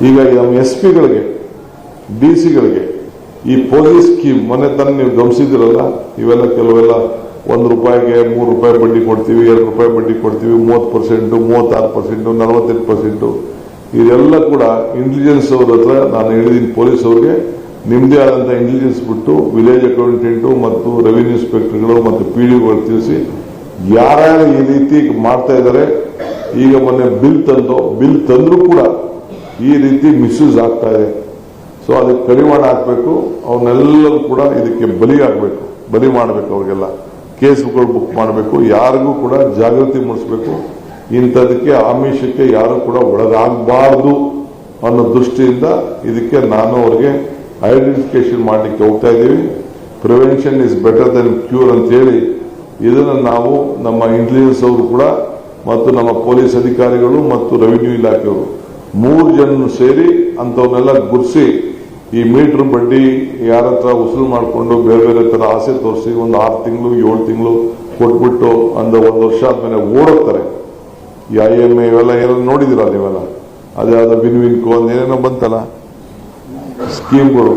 ಈಗ ನಮ್ಮ SP ಗಳಿಗೆ DC ಗಳಿಗೆ ಈ ಪೊಲೀಸ್ ಸ್ಕೀಮ್ ಮೊನ್ನೆ ತಾನೇ ನೀವು ಗಮನಿಸಿದಿರಲ್ಲ, ಇವೆಲ್ಲ ಕೆಲವೆಲ್ಲ ₹1ಗೆ ₹3 ಬಡ್ಡಿ ಕೊಡ್ತೀವಿ, ₹2 ಬಡ್ಡಿ ಕೊಡ್ತೀವಿ, 30%, 36%, 48%. ಇದೆಲ್ಲ ಕೂಡ ಇಂಟೆಲಿಜೆನ್ಸ್ ಅವ್ರ ಹತ್ರ ನಾನು ಹೇಳಿದ್ದೀನಿ, ಪೊಲೀಸ್ ಅವ್ರಿಗೆ ನಿಮ್ಮದೇ ಆದಂಥ ಇಂಟೆಲಿಜೆನ್ಸ್ ಬಿಟ್ಟು ವಿಲೇಜ್ ಅಕೌಂಟೆಂಟು ಮತ್ತು ರೆವಿನ್ಯೂ ಇನ್ಸ್ಪೆಕ್ಟರ್ಗಳು ಮತ್ತು PDOಗಳು ತಿಳಿಸಿ ಯಾರ್ಯಾರು ಈ ರೀತಿ ಮಾಡ್ತಾ ಇದ್ದಾರೆ. ಈಗ ಮೊನ್ನೆ ಬಿಲ್ ತಂದರೂ ಕೂಡ ಈ ರೀತಿ ಮಿಸ್ಯೂಸ್ ಆಗ್ತಾ ಇದೆ. ಸೊ ಅದಕ್ಕೆ ಕಡಿವಾಣ ಹಾಕಬೇಕು. ಅವನ್ನೆಲ್ಲರೂ ಕೂಡ ಇದಕ್ಕೆ ಬಲಿ ಮಾಡಬೇಕು. ಅವ್ರಿಗೆಲ್ಲ ಕೇಸ್ಗಳು ಬುಕ್ ಮಾಡಬೇಕು. ಯಾರಿಗೂ ಕೂಡ ಜಾಗೃತಿ ಮೂಡಿಸಬೇಕು. ಇಂಥದಕ್ಕೆ ಆಮಿಷಕ್ಕೆ ಯಾರು ಕೂಡ ಒಳಗಾಗಬಾರ್ದು ಅನ್ನೋ ದೃಷ್ಟಿಯಿಂದ ಇದಕ್ಕೆ ನಾನು ಅವ್ರಿಗೆ ಐಡೆಂಟಿಫಿಕೇಶನ್ ಮಾಡಲಿಕ್ಕೆ ಹೋಗ್ತಾ ಇದ್ದೀವಿ. Prevention is better then cure ಅಂತ ಹೇಳಿ ಇದನ್ನು ನಾವು ನಮ್ಮ ಇಂಟೆಲಿಜೆನ್ಸ್ ಅವರು ಕೂಡ ಮತ್ತು ನಮ್ಮ ಪೊಲೀಸ್ ಅಧಿಕಾರಿಗಳು ಮತ್ತು ರೆವಿನ್ಯೂ ಇಲಾಖೆಯವರು 3 ಜನ ಸೇರಿ ಅಂಥವನ್ನೆಲ್ಲ ಗುರ್ಸಿ ಈ ಮೀಟರ್ ಬಡ್ಡಿ ಯಾರ ಹತ್ರ ಉಸುಲು ಮಾಡಿಕೊಂಡು ಬೇರೆ ಬೇರೆ ತರ ಆಸೆ ತೋರಿಸಿ ಒಂದು 6 ತಿಂಗಳು 7 ತಿಂಗಳು ಕೊಟ್ಬಿಟ್ಟು ಅಂದ 1 ವರ್ಷ ಆದ್ಮೇಲೆ ಓಡೋಗ್ತಾರೆ. ಈ IMA ಇವೆಲ್ಲ ಏನೋ ನೋಡಿದಿರ ನೀವೆಲ್ಲ, ಅದ್ಯಾವುದೋ ವಿನ್ವಿನ್ಕೋ ಏನೇನೋ ಬಂತಲ್ಲ ಸ್ಕೀಮ್ಗಳು,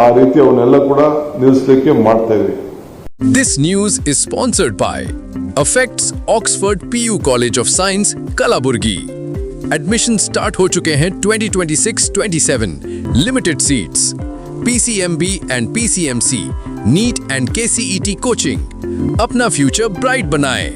ಆ ರೀತಿ ಅವನ್ನೆಲ್ಲ ಕೂಡ ನಿಲ್ಲಿಸಲಿಕ್ಕೆ ಮಾಡ್ತಾ ಇದ್ವಿ. This news is sponsored by Affects Oxford PU College of Science, Kalaburgi. Admission start हो चुके हैं 2026-27. Limited seats. PCMB and PCMC, NEET and KCET coaching. अपना फ्यूचर ब्राइट बनाएं.